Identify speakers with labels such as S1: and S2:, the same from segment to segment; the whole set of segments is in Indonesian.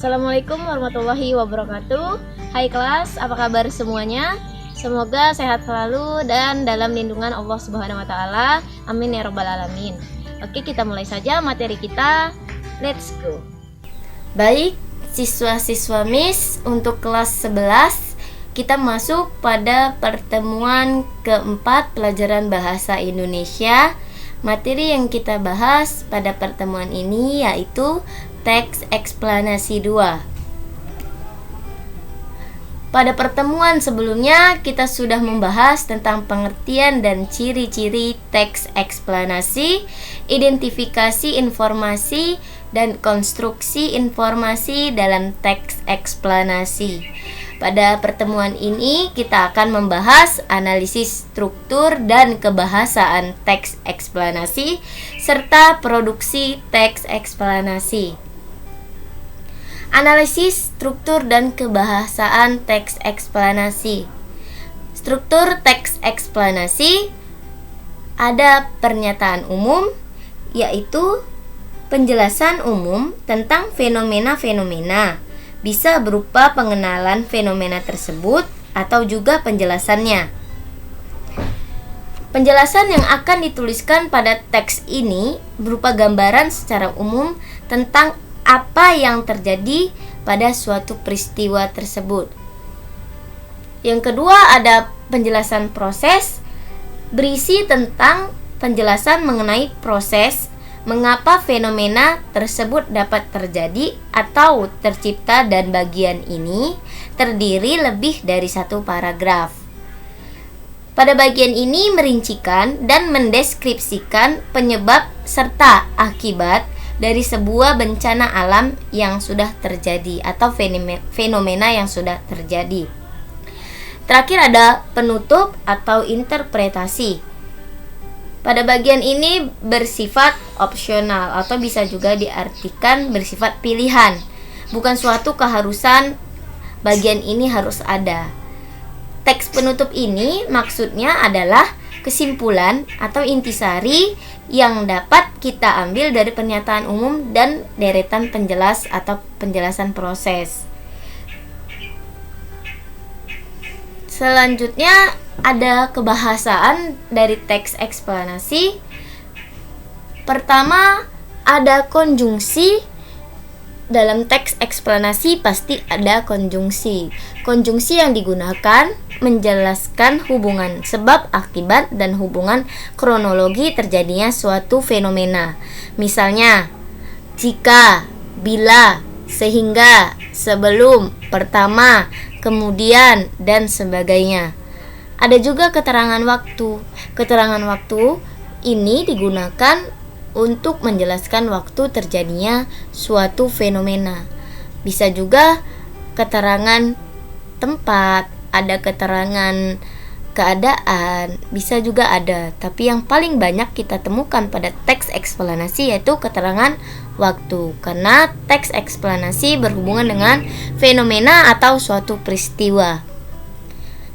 S1: Assalamualaikum warahmatullahi wabarakatuh. Hai kelas, apa kabar semuanya? Semoga sehat selalu dan dalam lindungan Allah Subhanahu wa taala. Amin ya rabbal alamin. Oke, kita mulai saja materi kita. Let's go. Baik, siswa-siswa Miss, untuk kelas 11 kita masuk pada pertemuan keempat pelajaran bahasa Indonesia. Materi yang kita bahas pada pertemuan ini yaitu teks eksplanasi 2. Pada pertemuan sebelumnya kita sudah membahas tentang pengertian dan ciri-ciri teks eksplanasi, identifikasi informasi, dan konstruksi informasi dalam teks eksplanasi. Pada pertemuan ini kita akan membahas analisis struktur dan kebahasaan teks eksplanasi serta produksi teks eksplanasi. Analisis struktur dan kebahasaan teks eksplanasi. Struktur teks eksplanasi ada pernyataan umum, yaitu penjelasan umum tentang fenomena-fenomena. Bisa berupa pengenalan fenomena tersebut atau juga penjelasannya. Penjelasan yang akan dituliskan pada teks ini berupa gambaran secara umum tentang apa yang terjadi pada suatu peristiwa tersebut. Yang kedua ada penjelasan proses, berisi tentang penjelasan mengenai proses mengapa fenomena tersebut dapat terjadi atau tercipta, dan bagian ini terdiri lebih dari satu paragraf. Pada bagian ini merincikan dan mendeskripsikan penyebab serta akibat dari sebuah bencana alam yang sudah terjadi atau fenomena yang sudah terjadi. Terakhir ada penutup atau interpretasi. Pada bagian ini bersifat opsional atau bisa juga diartikan bersifat pilihan. Bukan suatu keharusan bagian ini harus ada. Teks penutup ini maksudnya adalah kesimpulan atau intisari yang dapat kita ambil dari pernyataan umum dan deretan penjelas atau penjelasan proses. Selanjutnya ada kebahasaan dari teks eksplanasi. Pertama, ada konjungsi. Dalam teks eksplanasi pasti ada konjungsi. Konjungsi yang digunakan menjelaskan hubungan sebab akibat dan hubungan kronologi terjadinya suatu fenomena. Misalnya, jika, bila, sehingga, sebelum, pertama, kemudian, dan sebagainya. Ada juga keterangan waktu. Keterangan waktu ini digunakan untuk menjelaskan waktu terjadinya suatu fenomena. Bisa juga keterangan tempat, ada keterangan keadaan, bisa juga ada. Tapi yang paling banyak kita temukan pada teks eksplanasi yaitu keterangan waktu, karena teks eksplanasi berhubungan dengan fenomena atau suatu peristiwa.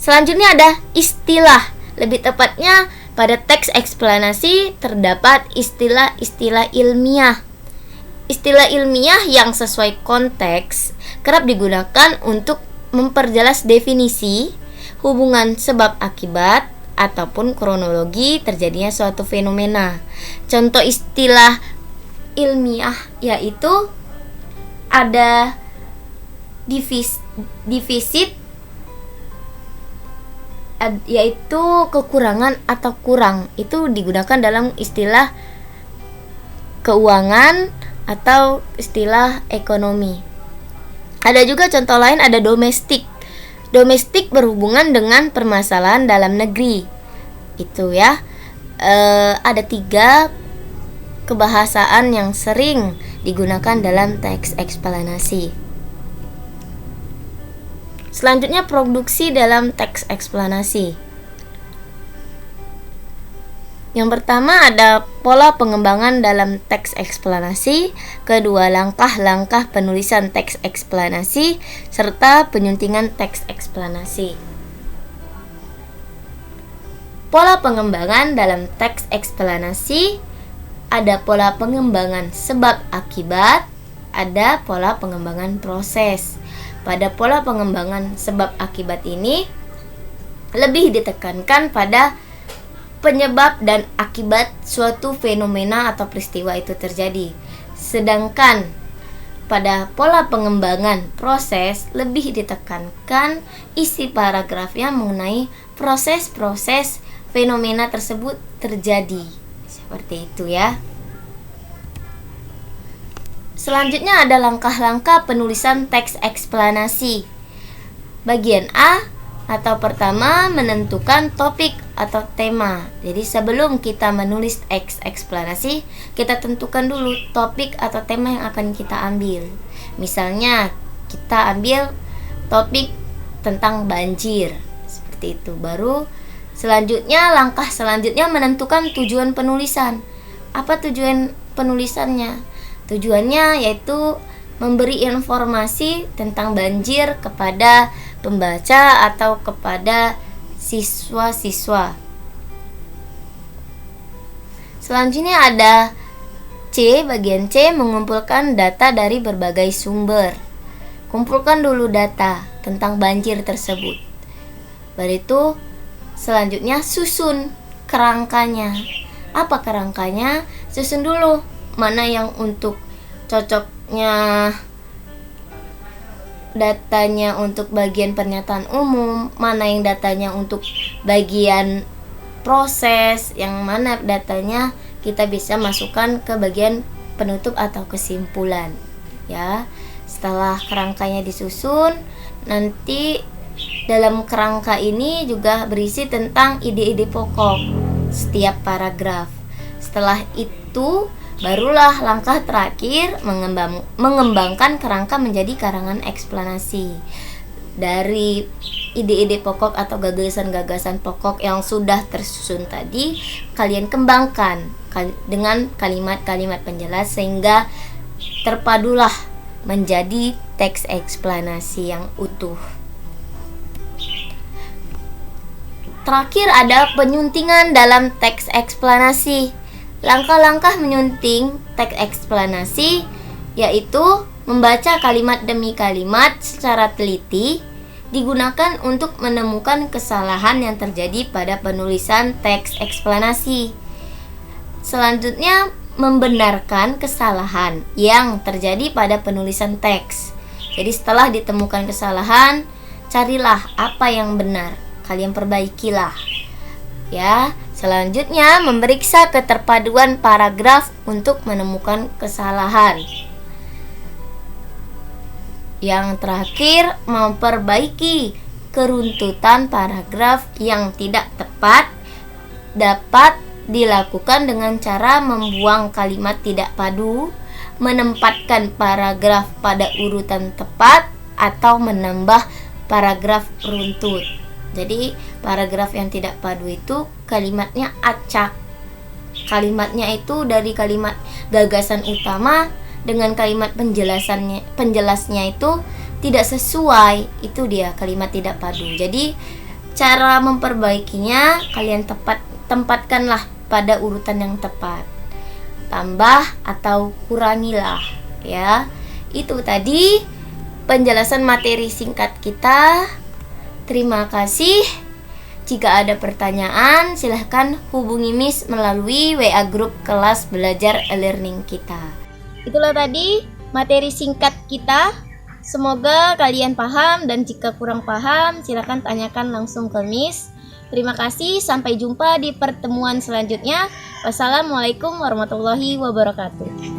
S1: Selanjutnya ada istilah. Lebih tepatnya pada teks eksplanasi terdapat istilah-istilah ilmiah. Istilah ilmiah yang sesuai konteks kerap digunakan untuk memperjelas definisi, hubungan sebab akibat, ataupun kronologi terjadinya suatu fenomena. Contoh istilah ilmiah yaitu ada defisit, yaitu kekurangan atau kurang. Itu digunakan dalam istilah keuangan atau istilah ekonomi. Ada juga contoh lain, ada domestik. Domestik berhubungan dengan permasalahan dalam negeri. Itu ya. Ada 3 kebahasaan yang sering digunakan dalam teks eksplanasi. Selanjutnya produksi dalam teks eksplanasi. Yang pertama ada pola pengembangan dalam teks eksplanasi, kedua langkah-langkah penulisan teks eksplanasi, serta penyuntingan teks eksplanasi. Pola pengembangan dalam teks eksplanasi ada pola pengembangan sebab akibat, ada pola pengembangan proses. Pada pola pengembangan sebab akibat ini lebih ditekankan pada penyebab dan akibat suatu fenomena atau peristiwa itu terjadi. Sedangkan pada pola pengembangan proses lebih ditekankan isi paragrafnya mengenai proses-proses fenomena tersebut terjadi. Seperti itu ya. Selanjutnya ada langkah-langkah penulisan teks eksplanasi. Bagian A atau pertama, menentukan topik atau tema. Jadi sebelum kita menulis teks eksplanasi, kita tentukan dulu topik atau tema yang akan kita ambil. Misalnya kita ambil topik tentang banjir. Seperti itu. Baru selanjutnya, langkah selanjutnya menentukan tujuan penulisan. Apa tujuan penulisannya? Tujuannya yaitu memberi informasi tentang banjir kepada pembaca atau kepada siswa-siswa. Selanjutnya ada C, bagian C, mengumpulkan data dari berbagai sumber. Kumpulkan dulu data tentang banjir tersebut. Baru itu selanjutnya susun kerangkanya. Apa kerangkanya? Susun dulu mana yang untuk cocoknya datanya untuk bagian pernyataan umum, mana yang datanya untuk bagian proses, yang mana datanya kita bisa masukkan ke bagian penutup atau kesimpulan. Ya, setelah kerangkanya disusun, nanti dalam kerangka ini juga berisi tentang ide-ide pokok setiap paragraf. Setelah itu barulah langkah terakhir mengembangkan kerangka menjadi karangan eksplanasi. Dari ide-ide pokok atau gagasan-gagasan pokok yang sudah tersusun tadi, kalian kembangkan dengan kalimat-kalimat penjelas sehingga terpadulah menjadi teks eksplanasi yang utuh. Terakhir ada penyuntingan dalam teks eksplanasi. Langkah-langkah menyunting teks eksplanasi yaitu membaca kalimat demi kalimat secara teliti, digunakan untuk menemukan kesalahan yang terjadi pada penulisan teks eksplanasi. Selanjutnya, membenarkan kesalahan yang terjadi pada penulisan teks. Jadi setelah ditemukan kesalahan, carilah apa yang benar, kalian perbaikilah. Ya, selanjutnya memeriksa keterpaduan paragraf untuk menemukan kesalahan. Yang terakhir, memperbaiki keruntutan paragraf yang tidak tepat dapat dilakukan dengan cara membuang kalimat tidak padu, menempatkan paragraf pada urutan tepat, atau menambah paragraf runtut. Jadi paragraf yang tidak padu itu kalimatnya acak. Kalimatnya itu dari kalimat gagasan utama dengan kalimat penjelasnya itu tidak sesuai. Itu dia kalimat tidak padu. Jadi cara memperbaikinya kalian tempatkanlah pada urutan yang tepat. Tambah atau kurangilah ya. Itu tadi penjelasan materi singkat kita. Terima kasih. Jika ada pertanyaan, silahkan hubungi Miss melalui WA grup kelas belajar e-learning kita. Itulah tadi materi singkat kita. Semoga kalian paham, dan jika kurang paham, silahkan tanyakan langsung ke Miss. Terima kasih, sampai jumpa di pertemuan selanjutnya. Wassalamualaikum warahmatullahi wabarakatuh.